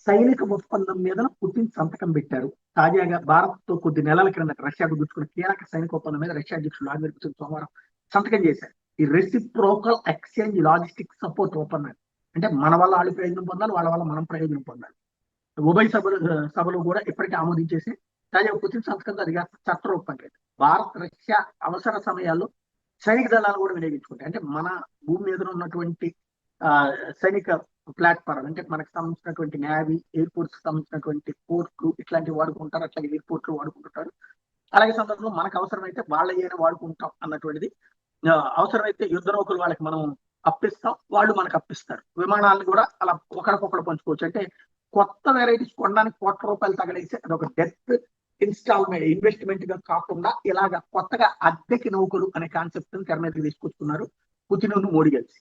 సైనిక ఒప్పందం మీద పుతిన్ సంతకం పెట్టారు. తాజాగా భారత్ తో కొద్ది నెలల క్రిందట రష్యాకు గుర్చుకున్న కీలక సైనిక ఒప్పందం మీద రష్యా అధ్యక్షుడు వ్లాదిమిర్ పుతిన్ సోమవారం సంతకం చేశారు. ఈ రెసిప్రోకల్ ఎక్స్చేంజ్ లాజిస్టిక్ సపోర్ట్ ఒప్పందం అంటే మన వల్ల వాళ్ళు ప్రయోజనం పొందాలి, వాళ్ళ వల్ల మనం ప్రయోజనం పొందాలి. ఉభయ సభలు కూడా ఇప్పటికే ఆమోదించేసి తాజాగా పుతిన్ సంతకంతో అది చట్టరూపం లేదు. భారత్ రష్యా అవసర సమయాల్లో సైనిక దళాలు కూడా వినియోగించుకుంటాయి. అంటే మన భూమి మీద ఉన్నటువంటి సైనిక ప్లాట్ఫారం అంటే మనకు సంబంధించినటువంటి నేవీ, ఎయిర్పోర్ట్స్ సంబంధించినటువంటి పోర్ట్లు ఇట్లాంటివి వాడుకుంటారు, అట్లాగే ఎయిర్పోర్ట్లు వాడుకుంటుంటారు. అలాగే సందర్భంలో మనకు అవసరమైతే వాళ్ళ ఏమైనా వాడుకుంటాం అన్నటువంటిది. అవసరమైతే యుద్ధ నౌకలు వాళ్ళకి మనం అప్పిస్తాం, వాళ్ళు మనకు అప్పిస్తారు. విమానాలను కూడా అలా ఒకరికొకరు పంచుకోవచ్చు. అంటే కొత్త వెరైటీస్ కొనడానికి ₹1,00,00,000 తగలేసి అదొక డెత్ ఇన్వెస్ట్మెంట్ గా కాకుండా ఇలాగ కొత్తగా అద్దెకి నౌకలు అనే కాన్సెప్ట్ తెర మీదకి తీసుకొచ్చుకున్నారు పుతిన్ మోడీ కలిసి.